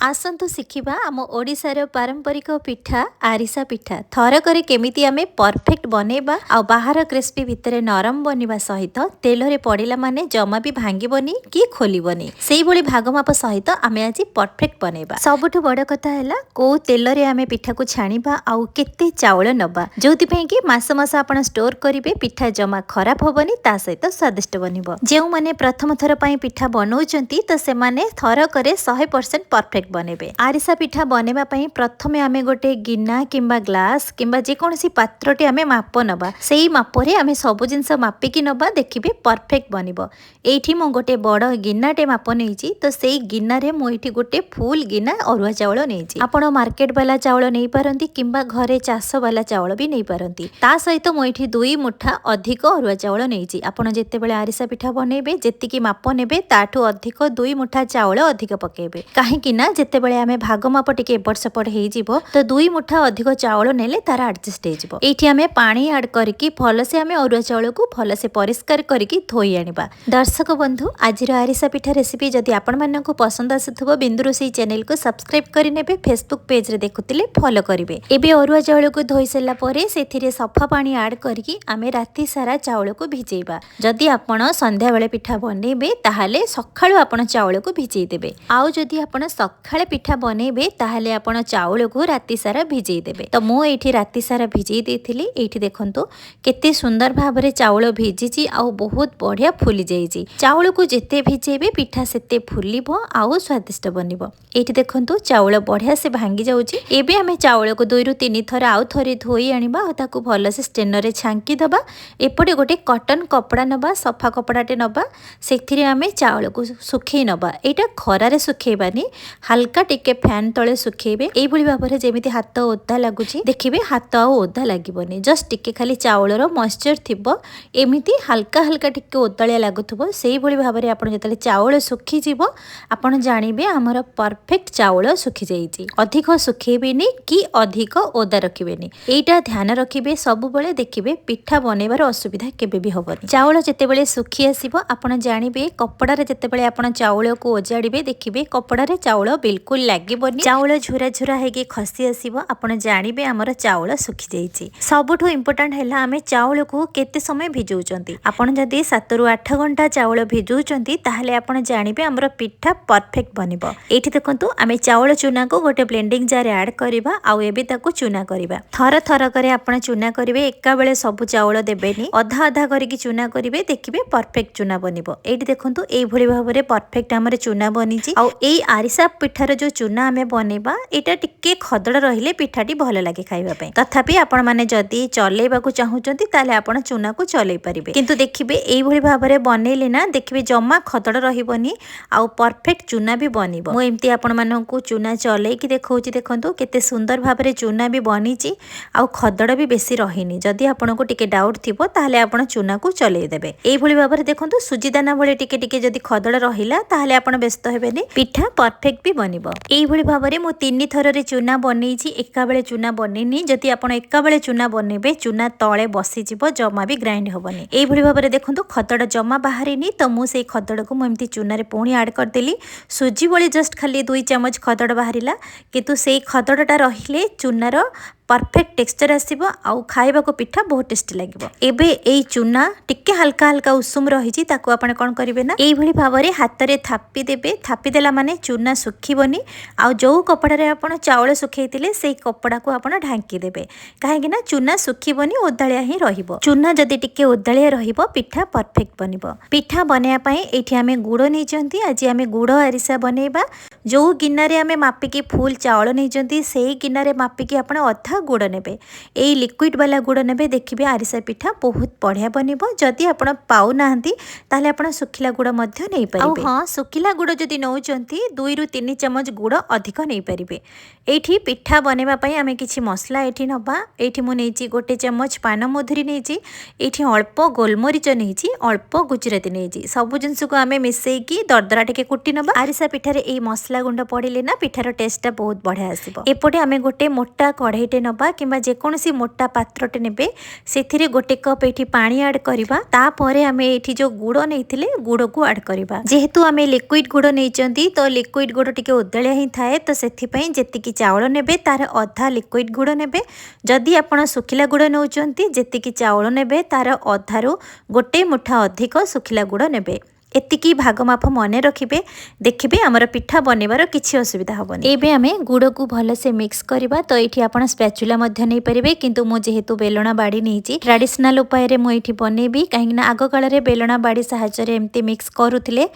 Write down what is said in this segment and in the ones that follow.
आसतु शिखिबा आम ओडिशार पारंपरिक पिठा आरिसा पिठा थरकरे केमिति आमे परफेक्ट बनेबा आ बाहर क्रिस्पी भितरे नरम बनिबा सहित तेलरे पड़िला माने जमा भी भांगिबनी कि खोलिबनी सेही भली भागमाप सहित आमे आज परफेक्ट बनेबा। सबुठु बड़ कथा हैला को तेलरे आमे पिठा को छाणीबा आ केते चावल नबा जोति पई कि मास मास आपण स्टोर करिवे पिठा जमा खराब होबनी ता सहित स्वादिष्ट बनिबो। जेउ माने प्रथम थर पई पिठा बनौचंती त से माने थरकरे 100% परफेक्ट बनेबे। आरिसा पिठा बनेबा पई प्रथमे आमे गोटे गिना किंबा ग्लास किंबा जे कोनसी पात्रटे आमे माप नबा सेही मापरे आमे सब जिंस मापिकी नबा देखिबे परफेक्ट बनिबो। एठी मो गोटे बड़ गिनाटे माप नेइची तो सेही गिनारे मो एठी गोटे फुल गिना अरुआ चावल नेइची। आपण मार्केट वाला चावल नै पारंती किंबा घरे चाष वाला चावल भी नै पारंती। ता सहित मो एठी 2 मुठा अधिक अरुआ चावल नेइची। आपण जेते बेले आरिसा पिठा बनेबे जेतिकी माप नेबे ताठू अधिक 2 मुठा चावल अधिक पकेबे काहे कि ना जेते बेले आमे भाग माप टिके एपट सेपट हेई जिवो तो 2 मुठा अधिक चावल नेले तार एडजस्ट हेई जिवो। एठी आमे पानी ऐड करके भलसे आमे अरुआ चावल को भलसे परिष्कार करके धोई आनिबा। दर्शक बंधु आजिर आरिसा पिठा रेसिपी जदि आपण माननकु पसंद आसुथबो बिंदुरोसई चैनल को सब्सक्राइब करि नेबे। फेसबुक पेज रे देखुतिले फॉलो करिवे। एबे अरुआ चावल को धोई सेला परे सेथिरे सफा पानी ऐड करके आमे राती सारा चावल को भिजेइबा। जदि आपण संध्या बेले पिठा बनेबे ताहाले सखाळु आपण चावल को भिजेइ देबे। आउ जदि आपण सखाळे पिठा बनेबे ताहाले आपण चावल को राती सारा भिजेइ देबे। तो मो एठी राती सारा भिजेइ देथिली। एठी देखंतु केते सुंदर भाबरे चावल भिजिची आउ बहुत बढ़िया फुली जाईची। चावल को जेते भिजेबे पिठा सेते फुलिबो आउ स्वादिष्ट बनिबो। एठी देखंतु चावल बढ़िया से भांगी जाउची। एबे आमे चावल को 2 रु 3 थर आउ थरे धोई आनिबा आ ताकू भलसे स्ट्रेनर रे छांकी दबा। एपटे गोटे कॉटन कपड़ा नबा सफा कपड़ाटे नबा सेथिरे आमे चावल को सुखै नबा। एटा खरा रे सुखैबानी हल्का टिके फैन तले सुखेबे। एई भली भाबरे जेमिति हाथ ओदा लागुची देखिबे हाथ आ ओदा लागिबोनी। जस्ट टिके खाली चावलर मॉइस्चर थिबो एमिति हल्का हल्का टिके ओदालिया लागुथबो सेही भली भाबरे आपण जतले चावल सुखी जिवो आपण जानिबे हमर परफेक्ट चावल सुखी जाईची। अधिक सुखेबेनी कि अधिक ओदा रखिबेनी एटा ध्यान रखिबे। सब बेले देखिबे पिठा बनेबार असुविधा केबे भी होबनी। चावल जते बेले सुखी आसीबो आपण जानिबे कपड़ा रे जते बेले आपण चावल को ओजाडिबे देखिबे कपड़ा रे चावल बिल्कुल लागिबोनी। चावल झुरा झुरा हेके खसी आसीबो आपण जानिबे हमर चावल सुखी जाईची। सबुठु इंपोर्टेंट हैला आमे चावल को केते समय भिजौचंती। आपण जदी 7 रु 8 घंटा चावल भिजौचंती ताहाले आपण जानिबे हमर पिठा परफेक्ट बनिबो। एठी देखंतु आमे चावल चूना को गोटे ब्लेंडिंग जार ऐड करबा आउ एबे ताकू चूना करबा। थर थर करे आपण चूना करिवे एका बेले सब चावल देबेनी अधा अधा करके चूना करिवे देखिबे परफेक्ट चूना बनिबो। एठी देखंतु एई भली भाबरे परफेक्ट हमर चूना बनिची। आउ एई आरिसा पिठार जो चूना आमे बनेबा एटा टिके खदड़ रहिले पिठाटी भल लागे खाइबा पई। तथापि आपण माने जदी चलेबा को चाहुचंती ताले आपण चूना को चलै परिबे किंतु देखिबे एई भली भाबरे बनेले ना देखिबे जम्मा खदड़ रहिबनी आउ परफेक्ट चूना भी बनिबो। मो एम्ति आपण माननकु चूना चलै कि देखौची देखंतु केते सुंदर भाबरे चूना भी बनिची आउ खदड़ भी बेसी रहिनी। जदी आपनको टिके डाउट थिबो ताले आपण चूना को चलै देबे। एई भली भाबरे देखंतु सुजी दाना भले टिके टिके जदी खदड़ रहिला ताले आपण व्यस्त हेबेनी पिठा परफेक्ट भी बनिबो। एई भली भाबरे मो 3 थर रे चूना बनेइची एका बेले चूना बनेनी। जदी आपण एका बेले चूना बनेबे चूना तळे बसी जिवो जमा भी ग्राइंड होबनी। एई भली भाबरे देखंतु खदड़ जमा बाहरिनी तो मु सेई खदड़ को मु एम्ति चूना रे पुणी ऐड कर देली। सुजी भली जस्ट खाली 2 चम्मच खदड़ बाहरिला किंतु सेई खदड़टा रहिले चूनार परफेक्ट टेक्सचर आसीबो आउ खाइबा को पिठा बहुत टेस्टी लागिबो। एबे एई चूना टिके हल्का हल्का उषुम रहिची ताकू आपण कोन करिवे ना एई भली भाबरे हाथ रे थापी देबे। थापी देला माने चूना सुखिबोनी आउ जो कपड़ा रे आपण चावल सुखैतिले सेई कपड़ा को आपण ढांकी देबे काहे कि ना चूना सुखिबोनी ओदालिया ही रहिबो। चूना जदी टिके ओदालिया रहिबो पिठा परफेक्ट बनिबो। पिठा बनेया पई एठी आमे गुड़ नै जंती। आज आमे गुड़ आरिसा बनेबा। जो गिन्ना रे आमे मापिकी फुल चावल नै जंती सेई गिन्ना रे मापिकी आपण अधा गुड़ नेबे। एई लिक्विड वाला गुड़ नेबे देखिबे आरिसा पिठा बहुत बढ़िया बनिबो। जदि आपण पाउ नाहंती ताले आपण सुखिला गुड़ मध्य नै परिबे। आ हां सुखिला गुड़ जदि नौचंती 2 रु 3 चम्मच गुड़ अधिक नै परिबे। एठी पिठा बनेबा पई आमे किछि मसला एठी नबा। एठी मु नेची गोटे चम्मच पान मधुरी नेची। एठी अल्प गोलमरिच नेची अल्प गुजराती नेची। सब जिंस को आमे मिसेई की दरदरा टिके कुटी नबा। आरिसा पिठा रे एई मसला गुंड पड़िले ना पिठार टेस्ट बहुत बढ़िया आसीबो। एपटे आमे गोटे मोटा कढ़ाईटे नबा किंबा जेकोसी मोटा पात्रटे नेबे सेथिरे गोटे कप एठी पानी ऐड करबा तापरे आमे एठी जो गुड़ नैथिले गुड़ को ऐड करबा जेहेतु आमे लिक्विड गुड़ नैचंती तो लिक्विड गुड़ टिके उदलिया ही थाए तो सेथि पई जेतिकी चावल नेबे तार अधा लिक्विड गुड़ नेबे जदि आपण सुखिला गुड़ नौचंती जेतिकी चावल नेबे तार अधारू गोटे मुठा अधिक सुखिला गुड़ नेबे एतिकी भाग माप मन रखिए देखिए आमर पिठा बनइबार किसी असुविधा हेनी। एबे आमे गुड़ को भलसे मिक्स करबा तो ये आपण स्पैचुला नहीं पारे किंतु मु जेहेतु बेलना बाड़ी नहीं ट्रेडिशनल उपाय मुझे बनइबी कहीं आग काल बेलना बाड़ी साहाय्य एमती मिक्स करुले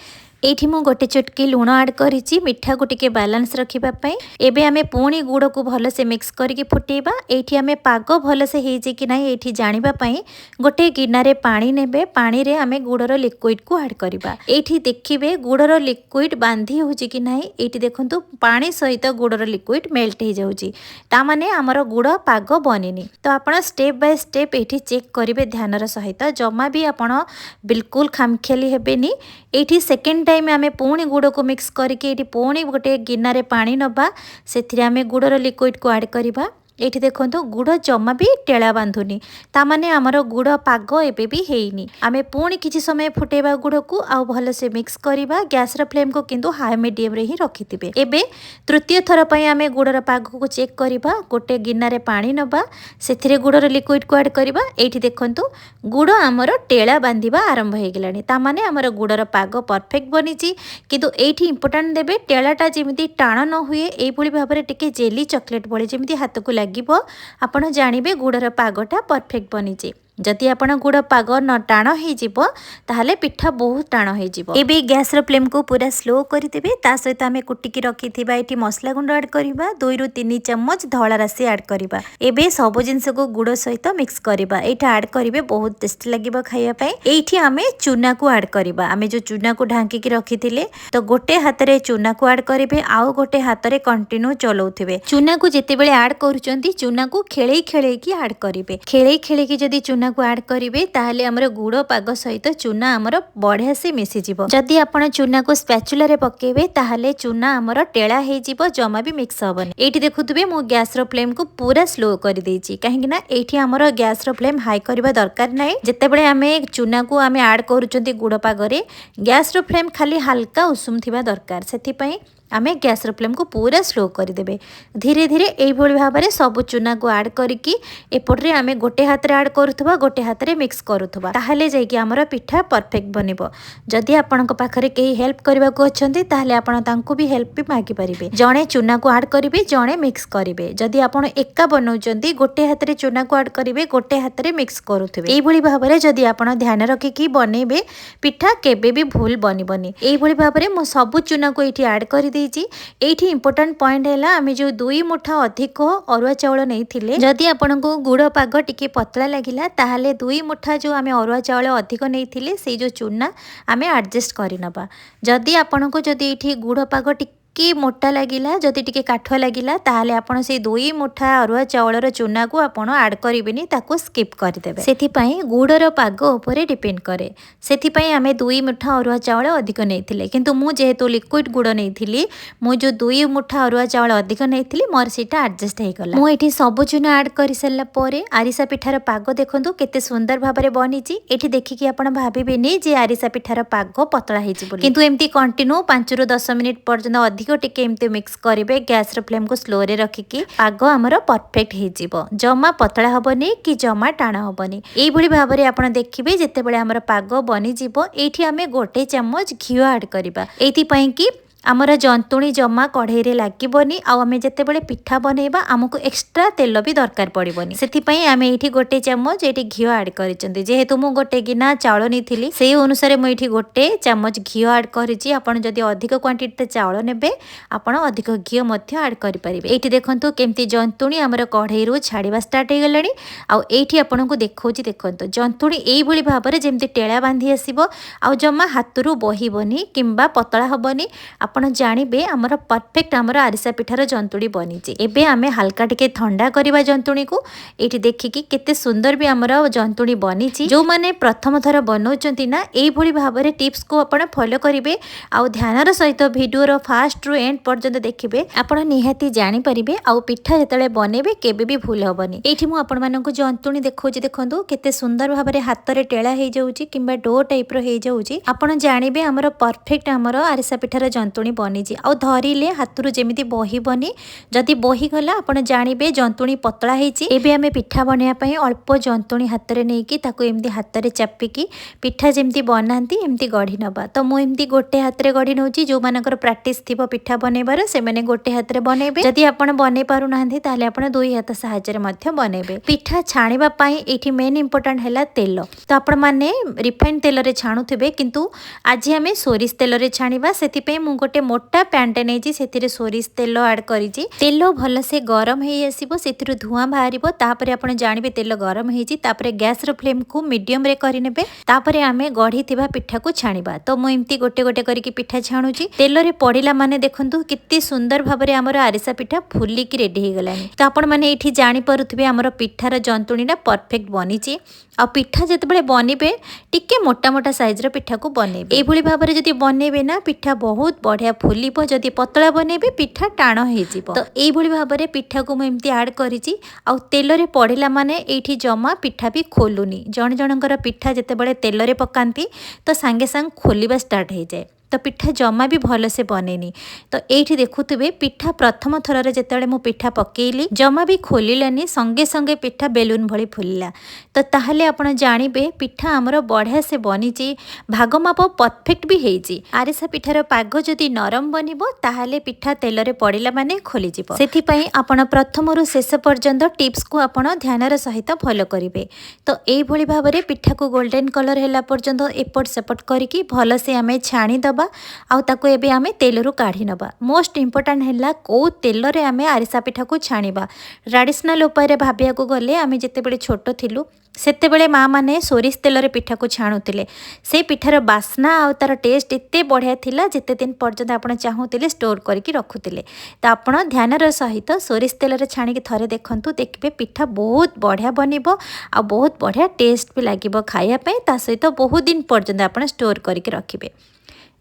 एठी मु गोटे चुटकी लुण ऐड करिछि मिठा को टिके बैलेंस रखिबा पई एबे आमे पुणी गुड़ को भलसे मिक्स करके फुटेबा एठी आमे पाग भलसे हेछि कि नाही एठी जानिबा पई गोटे गिनारे पानी नेबे पानी रे आमे गुड़र लिक्विड को ऐड करबा एठी देखिबे गुड़र लिक्विड बांधी होछि कि नाही एठी देखंतु पानी सहित गुड़र लिक्विड मेल्ट हे जाउछि ता माने हमर गुड़ पाग बनिनी तो आपण स्टेप बाय स्टेप एठी चेक करिवे ध्यानर सहित जमा भी आपण बिल्कुल खामखेली हेबेनी एठी सेकेंड टाइम आमे पुणी गुड़ को मिक्स करके एठी पुणी गोटे गिनारे पानी नबा सेथिरे आमे गुड़र लिक्विड को ऐड करबा एठी देखंतु गुड़ जमा भी टेला बांधुनी तामाने आमर गुड़ पाग एबे भी हेइनी आमे पुणी किछि समय फुटेबा गुड़ को आउ भल से मिक्स करबा गैस र फ्लेम को किंतु हाई मीडियम रे ही रखिथिबे एबे तृतीय थर पई आमे गुड़र पाग को चेक करबा गोटे गिनारे पानी नबा सेथिरे गुड़र लिक्विड को ऐड करबा एठी देखंतु गुड़ आमर टेला बांधिबा आरंभ हे गेलानी तामाने आमर गुड़र पाग परफेक्ट बनिची किंतु एठी इंपोर्टेंट देबे टेलाटा जेमिति टाण न हुए एई भली भाबरे टिके जेली चॉकलेट भली जेमिति हाथ को आपण जानिबे गुड़र पागटा परफेक्ट बनिचे जदि आपण गुड़ पाग न टाण हो ताहले पिठा बहुत टाण हो एबे गैस र फ्लेम को पूरा स्लो करदेबे ता सहित आमे कुटिकी रखिथिबा एठी मसला गुंड ऐड करबा 2 रु 3 चम्मच धला राशि ऐड करबा एबे सब जिंस को गुड़ सहित मिक्स करबा एठा ऐड करिवे बहुत टेस्टी लागिबो खाइया पई एठी आमे चूना को ऐड करबा आमे जो चूना को ढांकी की रखिथिले तो गोटे हाथ रे चूना को ऐड करिवे आउ गोटे हाथ रे कंटिन्यू चलाउथिबे चूना को जेते बेले ऐड करूचंती चूना को खेळेई खेळेई की ऐड करिवे खेळेई खेळेई की जदी चूना को ऐड करिवे ताहले हमर गुड़ पाग सहित चूना हमर बढ़िया से मिसी जिवो जदि आपण चूना को स्पैचुला रे पकेबे ताहले चूना हमर टेला हे जिवो जमा भी मिक्स हबनी एठी देखुतबे मो गैस रो फ्लेम को पूरा स्लो कर देछि काहेकि ना एठी हमर गैस रो फ्लेम हाई करबा दरकार नै जते बेले हमें चूना को हमें ऐड करूचंती गुड़ पाग रे गैस रो फ्लेम खाली हल्का उषुम थिबा दरकार सेथि पई आमे गैस रो फ्लेम को पूरा स्लो करदेबे धीरे धीरे एई भली भाबरे सब चूना को ऐड करिकी एपटरे आमे गोटे हाथ रे ऐड करूथबा गोटे हाथ रे मिक्स करूथबा ताहले जाई कि हमर पिठा परफेक्ट बनिबो जदि आपनक पाखरे केही हेल्प करबा को अछंती ताहले आपण तांको भी हेल्प भी मागी परिबे जणे चूना को ऐड करिवे जणे मिक्स करिवे जदि आपण एका बनौचंती गोटे हाथ रे चूना को ऐड करिवे गोटे हाथ रे मिक्स करूथबे एई भली भाबरे जदि आपण ध्यान रखी की बनेबे पिठा केबे भी भूल बनिबनी एई भली भाबरे मो सब चूना को एठी ऐड करि एठी इंपोर्टेंट पॉइंट है आमे जो 2 मुठा अधिक अरुआ चावल नहीं जदि आपण को गुड़ पाग टिके पतला लगिला ताहले 2 मुठा जो आमे अरुआ चावल अधिक नहीं से जो चूना आमे एडजस्ट करनबा जदि आपण को जदि एठी गुड़ पाग कि मोटा लगिला जदि टिके काठुआ लगिला ताहले आपण से 2 मुठा अरुआ चावलर चूना को आपण ऐड करिबेनी ताको स्किप करदेबे सेथि पई गुड़र पाग ऊपर डिपेंड करे सेथि पई आमे 2 मुठा अरुआ चावल अधिक नैथिले किंतु मु जेहेतु लिक्विड गुड़ नैथिली मु जो 2 मुठा अरुआ चावल अधिक नैथिली मोर सेटा एडजस्ट हे गला मु एठी सब चूना ऐड करि सल्ला परे आरिसा पिठार पाग देखंतु केते सुंदर भाबरे बनिची एठी देखिकी आपण भाबिबेनी जे आरिसा पिठार पाग पतला हेछि बोली किंतु एम्ति कंटिन्यू 5 रु 10 मिनिट पर्यंत अधिक टिके एमती मिक्स करेंगे गैस र फ्लेम को स्लो रे रखिकी पाग आमर परफेक्ट हो जमा पतला हबनी कि जमा टाण हबनी एई भली भाबरे आपण देखिबे जेते बेले आमर पाग बनी जिवो एठी आमे गोटे चम्मच घिओ ऐड करबा एथि पई कि आमर जंतुणी जमा कढ़ई रे लागबनी आमे जिते बड़े पिठा बनइबा आमको एक्स्ट्रा तेल भी दरकार पड़बनी सेथिपई आमे एठी गोटे चम्मच एठी घिओ ऐड करिसेंती जेहेतु मु गोटे गिना चावल नीथिली सेही अनुसार मु एठी गोटे चम्मच घिओ ऐड करिछि आपण जदी अधिक क्वांटिटी चावल नेबे आपण अधिक घिओ मध्य ऐड करि परिबे एठी देखंतु केमती जंतुणी आमर कढ़ई रु छाड़ीबा स्टार्ट हे गलानी आ एठी आपनको देखौछि देखंतु जंतुणी एई भली भाबरे जेमती टेळा बांधी आसीबो आ जम्मा हातरू बहिबनी किंबा पतळा हबनी आपण आपण जानिबे हमर परफेक्ट हमर आरिसा पिठार जंतुड़ी बनी। एबे आमे हल्का टिके ठंडा करवा जंतुणी को एठी देखिकी केते सुंदर भी हमर जंतुड़ी बनी। जो माने प्रथम थर बनाउचंती ना एई भली भाबरे टिप्स को आपण फॉलो करिवे आ ध्यानर सहित वीडियो फास्ट रु एंड पर्यंत देखिबे आपण निहाती जानि परिबे आ पिठा जेतले बनेबे केबे भी भूल होबनी। एठी मु आपण मानकु जंतुणी देखौची देखंतु केते सुंदर भाबरे हातरे टेळा हे जाउची किंबा डो टाइप रो हे जाउची आपण जानिबे हमर परफेक्ट हमर आरिसा पिठार जंतुणी बनीची आ धरिले हातरु जेमिति बही बनी जदि बही गला आपण जानिबे जंतुणी पतला हेची। एबे आमे पिठा बनेया पई अल्प जंतुणी हातरे नेकी ताको एमती हातरे चापिकी पिठा जेमती बनाती एमती गढ़ी नबा। तो मु एमती गोटे हाथ रे गढ़ी नउची जो मानकर प्रैक्टिस थिबो पिठा बनेबार से माने गोटे हाथ रे बनेबे जदि आपण बने पारु नांती ताले आपण दुई हाथ सहायता रे मध्य बनेबे। पिठा छाणीबा पई एठी मेन इंपोर्टेंट हैला तेल। तो आपण माने रिफाइंड तेल रे छाणुथिबे किंतु आज हमें सोरिष तेल रे छाणीबा सेति पे मु गोटे मोटा पैन टे नेची सेति सोरिष तेल ऐड करिची। तेल भल से गरम हे आसीबो सेतिरु धुआं बाहरिबो तापरे आपण जानिबे तेल गरम हेची तापरे गैस रो फ्लेम को मीडियम रे करि नेबे तापरे आमे गढ़ी थिबा पिठा को छाणीबा। तो मु एमती गोटे गोटे करिकी पिठा छाणुची तेल रे पड़िला माने देखंतु कित्ती सुंदर भाबरे हमर आरिसा पिठा फुलिकी रेडी हे गलानी। तो आपण माने एठी जानि परुथिबे हमर पिठार जंतुणीटा परफेक्ट बनीची। आ पिठा जेतेबेले बनिबे टिके मोटा मोटा साइज रो पिठा को बनेबे एई भली भाबरे जदि बनेबे ना पिठा बहुत बढ़िया फुलिबो जदि पतला बनेबे पिठा टाण हे जिवो। तो एई भली भाबरे पिठा को मु एमती ऐड करिची आ तेल रे पड़िला माने एठी जमा पिठा भी खोलुनी जण जणकर पिठा जेतेबेले तेल रे पकांती तो सांगे सांग खोलिबा स्टार्ट हे जाए। तो पिठा जमा भी भल से बनेनी। तो एठी देखुथिबे पिठा प्रथम थर रे जेतेबेले मु पिठा पकेइली जमा भी खोलिलानी संगे संगे पिठा बेलून भली फुलिला। तो ताहले आपण जानिबे पिठा हमर बढ़िया से बनीची भाग माप परफेक्ट भी हेची। आरिसा पिठार पाग जदि नरम बनिबो ताहले पिठा तेल रे पड़िला माने खोली जिवो। सेथि पई आपण प्रथम रु शेष पर्यंत टिप्स को आपण ध्यानर सहित फॉलो करिवे। तो एई भली भाबरे पिठा को गोल्डन कलर हेला पर्यंत एपट सेपट करिकी भल से आमे छाणी दबा आउ ताको एबे आमे तेल रु काढी नबा। मोस्ट इंपोर्टेंट हैला को तेल रे आमे आरिसा पिठा को छाणीबा। ट्रेडिशनल उपाय रे भाबिया को गले आमे जेतेबेले छोटो थिलु सेतेबेले माँ माने सोरिष तेल रे पिठा को छाणुतिले से पिठार बास्ना आ तार टेस्ट एते बढ़िया थिला जेते दिन पर्यंत आपण चाहूतिले स्टोर करके रखुतिले। तो आपण ध्यानर सहित सोरिष तेल रे छाणीकी थरे देखंतु देखबे पिठा बहुत बढ़िया बनिबो आ बहुत बढ़िया टेस्ट भी लागिबो खाइया पई ता सहित बहुत दिन पर्यंत आपण स्टोर करके रखिबे।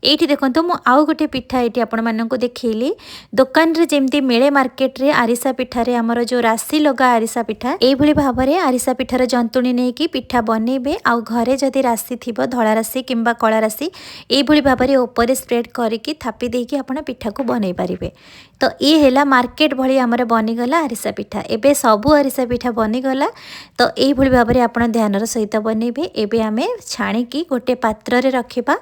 एठी देखंतु मु आउ गोटे पिठा एठी आपण माननको देखैली दुकान रे जेमती मिले मार्केट रे आरिसा पिठा रे हमर जो राशि लगा आरिसा पिठा एई भली भाबरे आरिसा पिठार जंतुणी नै कि पिठा बनेबे आउ घरे जदि राशि थिबो धळा राशि किंबा कळा राशि एई भली भाबरे ऊपर स्प्रेड करिकी थापी देकी आपण पिठा को बनै पारिबे। तो ये हैला मार्केट भली हमर बनी गला आरिसा पिठा। एबे सबु आरिसा पिठा बनी गला। तो एई भली भाबरे आपण ध्यानर सहित बनेबे। एबे आमे छाणीकी गोटे पात्र रे रखिबा।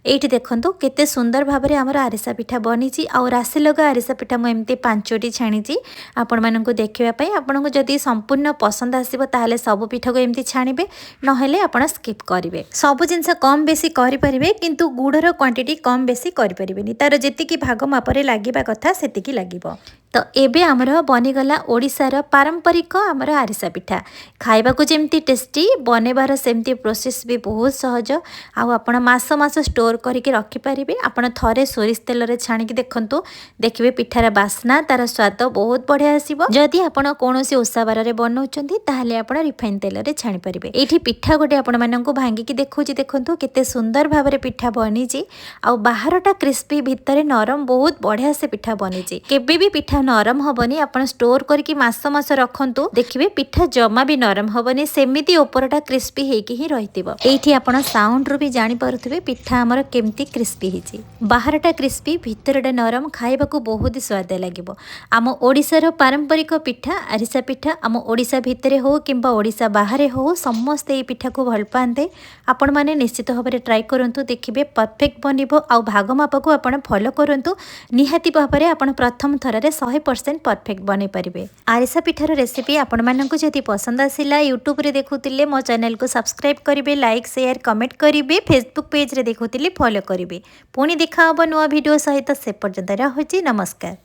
एठी देखंतु केते सुंदर भाबरे हमर आरिसा पिठा बनीची आ राशि लगा आरिसा पिठा मु एमती 5टी छाणीची आपण मानकु देखिबा पई। आपनको जदि संपूर्ण पसंद आसीबो ताहले सब पिठा को एमती छाणीबे नहेले आपण स्किप करिवे। सब जिंस कम बेसी करि परिबे किंतु गुडर क्वांटिटी कम बेसी करि परिबेनी तार जेतिकी भाग मापरे लागिबा कथा सेतिकी लागिबो। तो एबे हमर बनीगला ओडिशार पारंपरिक हमर आरिसा पिठा खाइबा को जेमती टेस्टी बनेबार सेमती प्रोसेस भी बहुत सहज आउ आपण मास मास स्टोर करके रखि परिबे। आपण थरे सोरिष तेल रे छाणी देखंतु देखिबे पिठार बास्ना तार स्वाद बहुत बढ़िया आसीबो। जदि आपण कोनोसी ओसाबार रे बनौचंती ताहले आपण रिफाइन तेल रे छाणी परिबे। एठी पिठा गोटे आपण माननकु भांगी की देखौची देखंतु केते सुंदर भाबरे पिठा बनीची आउ बाहरटा क्रिस्पी भितरे नरम बहुत बढ़िया से पिठा बनीची। केबे भी पिठा नरम हबनी आपण स्टोर करके मास मास रखंतु देखिबे पिठा जमा भी नरम हबनी सेमिति ऊपरटा क्रिस्पी हेकी ही रहितिबो। एठी आपण साउंड रू भी जानि पारुथिबे पिठा हमर केमती क्रिस्पी हिची बाहरटा क्रिस्पी भितरटा नरम खाइबा को बहुत स्वाद लागिबो। आम ओडिसार पारंपरिक पिठा आरिसा पिठा आम ओडिसा भितरे हो किंबा ओडिसा बाहरे हो समस्ते ए पिठा को भल पाते। आपण माने निश्चित भाबरे ट्राई करंतु देखिबे परफेक्ट बनिबो आउ भाग माप को आपण फॉलो करंतु निहाती भाबरे आपण प्रथम थर रे 100% परफेक्ट बनै परिबे। आरिसा पिठार रेसिपी आपण मानकु जदि पसंद आसिला यूट्यूब रे देखुतिले मो चैनल को सब्सक्राइब करिवे लाइक शेयर कमेंट करिवे फेसबुक पेज रे देखुतिले फॉलो करिवे। पुणी देखा हबो नुवा वीडियो सहित से पर्यंत रहुछि नमस्कार।